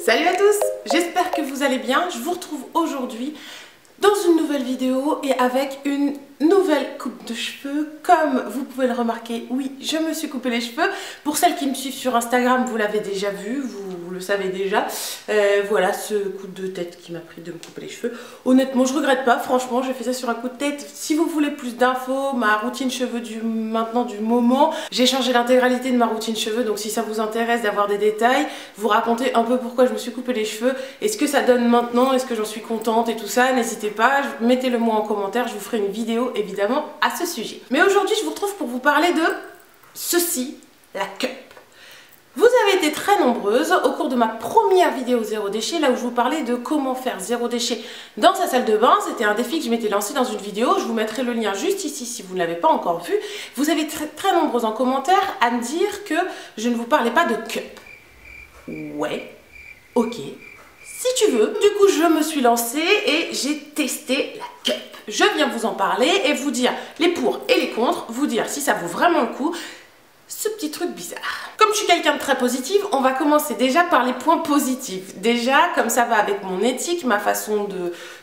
Salut à tous, j'espère que vous allez bien. Je vous retrouve aujourd'hui dans une nouvelle vidéo et avec une nouvelle coupe de cheveux. Comme vous pouvez le remarquer, oui, je me suis coupé les cheveux. Pour celles qui me suivent sur Instagram, vous l'avez déjà vu, vous le savez déjà. Voilà ce coup de tête qui m'a pris de me couper les cheveux. Honnêtement, je regrette pas, franchement, j'ai fait ça sur un coup de tête. Si vous voulez plus d'infos, ma routine cheveux du moment, j'ai changé l'intégralité de ma routine cheveux, donc si ça vous intéresse d'avoir des détails, vous raconter un peu pourquoi je me suis coupé les cheveux, et ce que ça donne maintenant, est-ce que j'en suis contente et tout ça, n'hésitez pas, mettez-le moi en commentaire, je vous ferai une vidéo évidemment à ce sujet. Mais aujourd'hui je vous retrouve pour vous parler de ceci, la cup. Vous avez été très nombreuses au cours de ma première vidéo zéro déchet, là où je vous parlais de comment faire zéro déchet dans sa salle de bain. C'était un défi que je m'étais lancé dans une vidéo, je vous mettrai le lien juste ici si vous ne l'avez pas encore vu. Vous avez très nombreuses en commentaire à me dire que je ne vous parlais pas de cup. Ouais, ok, si tu veux. Du coup je me suis lancée et j'ai testé la cup. Je viens vous en parler et vous dire les pour et les contre, vous dire si ça vaut vraiment le coup, ce petit truc bizarre. Comme je suis quelqu'un de très positive, on va commencer déjà par les points positifs. Déjà, comme ça va avec mon éthique, ma façon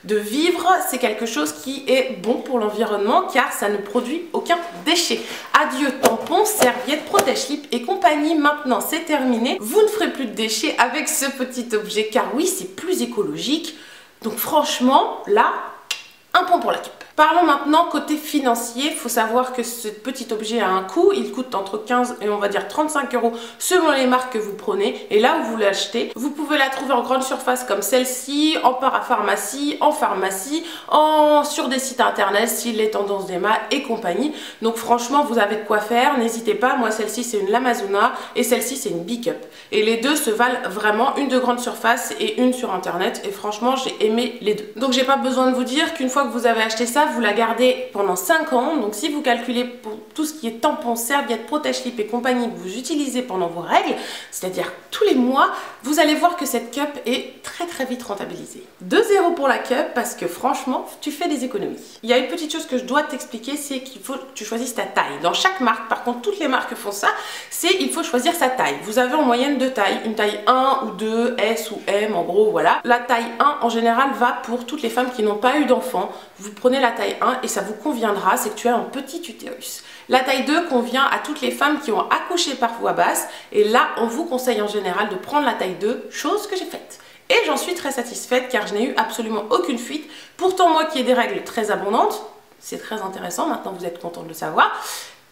de vivre, c'est quelque chose qui est bon pour l'environnement car ça ne produit aucun déchet. Adieu tampons, serviettes, protège-slip et compagnie. Maintenant, c'est terminé. Vous ne ferez plus de déchets avec ce petit objet car oui, c'est plus écologique. Donc franchement, là, un point pour la cup. Parlons maintenant côté financier. Il faut savoir que ce petit objet a un coût. Il coûte entre 15 et on va dire 35 € selon les marques que vous prenez. Et là où vous l'achetez, vous pouvez la trouver en grande surface comme celle-ci, en parapharmacie, en pharmacie, sur des sites internet, style les tendances d'Emma et compagnie. Donc franchement, vous avez de quoi faire. N'hésitez pas. Moi, celle-ci, c'est une Lamazona et celle-ci, c'est une Bicup. Et les deux se valent vraiment, une de grande surface et une sur internet. Et franchement, j'ai aimé les deux. Donc, j'ai pas besoin de vous dire qu'une fois que vous avez acheté ça, vous la gardez pendant 5 ans. Donc si vous calculez pour tout ce qui est tampons, serviettes, protège-slip et compagnie que vous utilisez pendant vos règles, c'est-à-dire tous les mois, vous allez voir que cette cup est très vite rentabilisée. 2-0 pour la cup parce que franchement, tu fais des économies. Il y a une petite chose que je dois t'expliquer, c'est qu'il faut que tu choisisses ta taille. Dans chaque marque, par contre, toutes les marques font ça, c'est il faut choisir sa taille. Vous avez en moyenne 2 tailles, une taille 1 ou 2, S ou M, en gros, voilà. La taille 1, en général, va pour toutes les femmes qui n'ont pas eu d'enfants. Vous prenez la taille 1 et ça vous conviendra, c'est que tu as un petit utérus. La taille 2 convient à toutes les femmes qui ont accouché par voie basse et là, on vous conseille en général de prendre la taille 2, chose que j'ai faite. Et j'en suis très satisfaite car je n'ai eu absolument aucune fuite. Pourtant, moi qui ai des règles très abondantes, c'est très intéressant, maintenant vous êtes content de le savoir,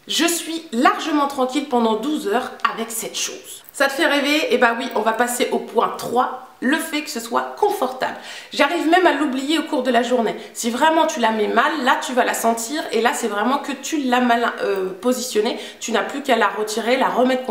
je suis largement tranquille pendant 12 heures avec cette chose. Ça te fait rêver? Eh ben oui, on va passer au point 3. Le fait que ce soit confortable. J'arrive même à l'oublier au cours de la journée. Si vraiment tu la mets mal, là tu vas la sentir et là c'est vraiment que tu l'as mal positionnée. Tu n'as plus qu'à la retirer, la remettre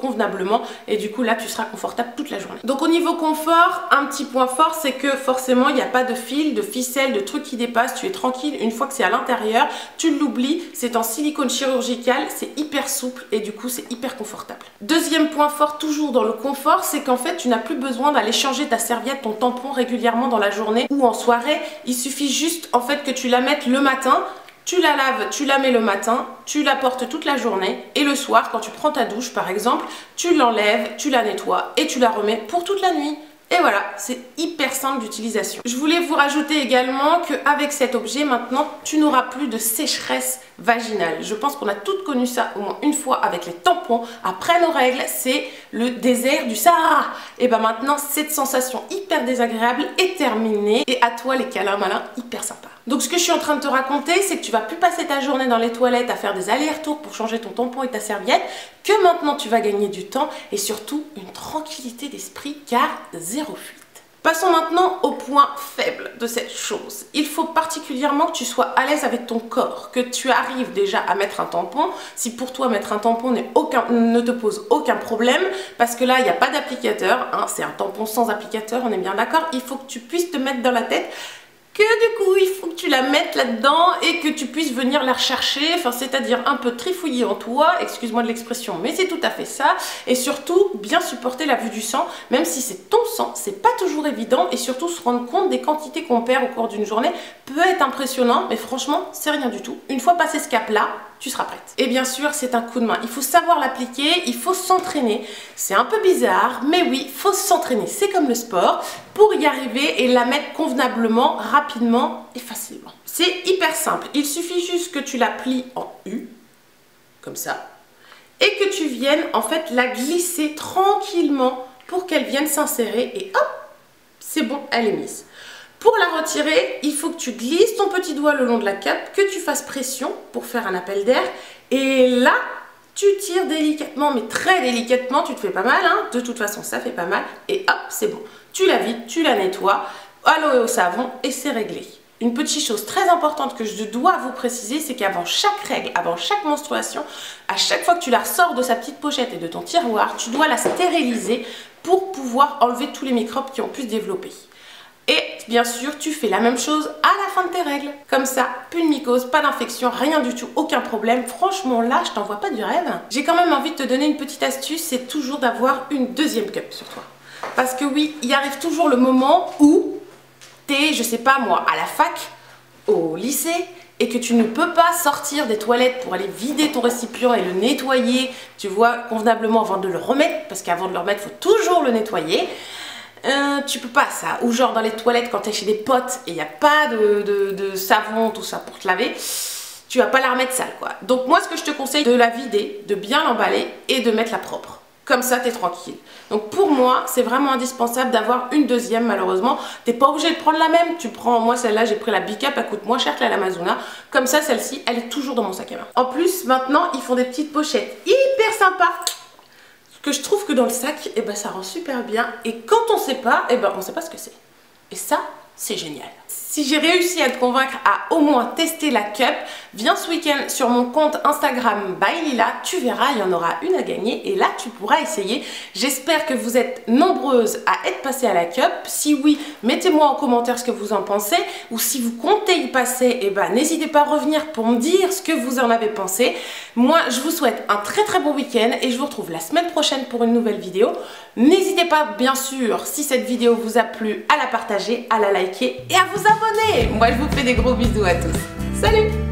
convenablement et du coup là tu seras confortable toute la journée. Donc au niveau confort, un petit point fort c'est que forcément il n'y a pas de fil, de ficelle, de trucs qui dépassent. Tu es tranquille une fois que c'est à l'intérieur, tu l'oublies. C'est en silicone chirurgical, c'est hyper souple et du coup c'est hyper confortable. Deuxième point fort toujours dans le confort, c'est qu'en fait tu n'as plus besoin d'aller changer ta serviette, ton tampon régulièrement dans la journée ou en soirée. Il suffit juste en fait que tu la mettes le matin, tu la laves, tu la mets le matin, tu la portes toute la journée et le soir quand tu prends ta douche par exemple, tu l'enlèves, tu la nettoies et tu la remets pour toute la nuit. Et voilà, c'est hyper simple d'utilisation. Je voulais vous rajouter également qu'avec cet objet, maintenant, tu n'auras plus de sécheresse vaginale. Je pense qu'on a toutes connu ça au moins une fois avec les tampons. Après nos règles, c'est le désert du Sahara. Et ben maintenant, cette sensation hyper désagréable est terminée. Et à toi, les câlins malins, hyper sympas. Donc ce que je suis en train de te raconter, c'est que tu vas plus passer ta journée dans les toilettes à faire des allers-retours pour changer ton tampon et ta serviette, que maintenant tu vas gagner du temps et surtout une tranquillité d'esprit car zéro fuite. Passons maintenant au point faible de cette chose. Il faut particulièrement que tu sois à l'aise avec ton corps, que tu arrives déjà à mettre un tampon. Si pour toi mettre un tampon ne te pose aucun problème, parce que là il n'y a pas d'applicateur, hein, c'est un tampon sans applicateur, on est bien d'accord, il faut que tu puisses te mettre dans la tête que du coup il faut que tu la mettes là-dedans et que tu puisses venir la rechercher, enfin c'est-à-dire un peu trifouiller en toi, excuse-moi de l'expression, mais c'est tout à fait ça, et surtout bien supporter la vue du sang, même si c'est ton sang, c'est pas toujours évident, et surtout se rendre compte des quantités qu'on perd au cours d'une journée peut être impressionnant, mais franchement c'est rien du tout. Une fois passé ce cap-là, tu seras prête. Et bien sûr, c'est un coup de main. Il faut savoir l'appliquer, il faut s'entraîner. C'est un peu bizarre, mais oui, il faut s'entraîner. C'est comme le sport pour y arriver et la mettre convenablement, rapidement et facilement. C'est hyper simple. Il suffit juste que tu la plies en U, comme ça, et que tu viennes en fait la glisser tranquillement pour qu'elle vienne s'insérer et hop, c'est bon, elle est mise. Pour la retirer, il faut que tu glisses ton petit doigt le long de la cape, que tu fasses pression pour faire un appel d'air. Et là, tu tires délicatement, mais très délicatement, tu te fais pas mal, hein. De toute façon, ça fait pas mal. Et hop, c'est bon. Tu la vides, tu la nettoies, à l'eau et au savon, et c'est réglé. Une petite chose très importante que je dois vous préciser, c'est qu'avant chaque règle, avant chaque menstruation, à chaque fois que tu la ressors de sa petite pochette et de ton tiroir, tu dois la stériliser pour pouvoir enlever tous les microbes qui ont pu se développer. Et bien sûr, tu fais la même chose à la fin de tes règles. Comme ça, plus de mycose, pas d'infection, rien du tout, aucun problème. Franchement, là, je t'envoie pas du rêve. J'ai quand même envie de te donner une petite astuce, c'est toujours d'avoir une deuxième cup sur toi. Parce que oui, il arrive toujours le moment où t'es, je sais pas moi, à la fac, au lycée, et que tu ne peux pas sortir des toilettes pour aller vider ton récipient et le nettoyer, tu vois, convenablement avant de le remettre, parce qu'avant de le remettre, il faut toujours le nettoyer. Tu peux pas ça, ou genre dans les toilettes quand t'es chez des potes et il n'y a pas de savon, tout ça pour te laver, tu vas pas la remettre sale quoi. Donc moi ce que je te conseille, de la vider, de bien l'emballer et de mettre la propre. Comme ça t'es tranquille. Donc pour moi c'est vraiment indispensable d'avoir une deuxième. Malheureusement t'es pas obligé de prendre la même, tu prends, moi celle-là j'ai pris la Big Up, elle coûte moins cher que la Lamazuna. Comme ça celle-ci elle est toujours dans mon sac à main. En plus maintenant ils font des petites pochettes hyper sympas, que je trouve que dans le sac, eh ben, ça rend super bien. Et quand on sait pas, eh ben, on sait pas ce que c'est. Et ça, c'est génial. Si j'ai réussi à te convaincre à au moins tester la cup, viens ce week-end sur mon compte Instagram by Lila, tu verras, il y en aura une à gagner et là tu pourras essayer. J'espère que vous êtes nombreuses à être passées à la cup. Si oui, mettez-moi en commentaire ce que vous en pensez, ou si vous comptez y passer, eh ben, n'hésitez pas à revenir pour me dire ce que vous en avez pensé. Moi, je vous souhaite un très bon week-end et je vous retrouve la semaine prochaine pour une nouvelle vidéo. N'hésitez pas, bien sûr, si cette vidéo vous a plu, à la partager, à la liker et à vous abonner. Moi, je vous fais des gros bisous à tous. Salut!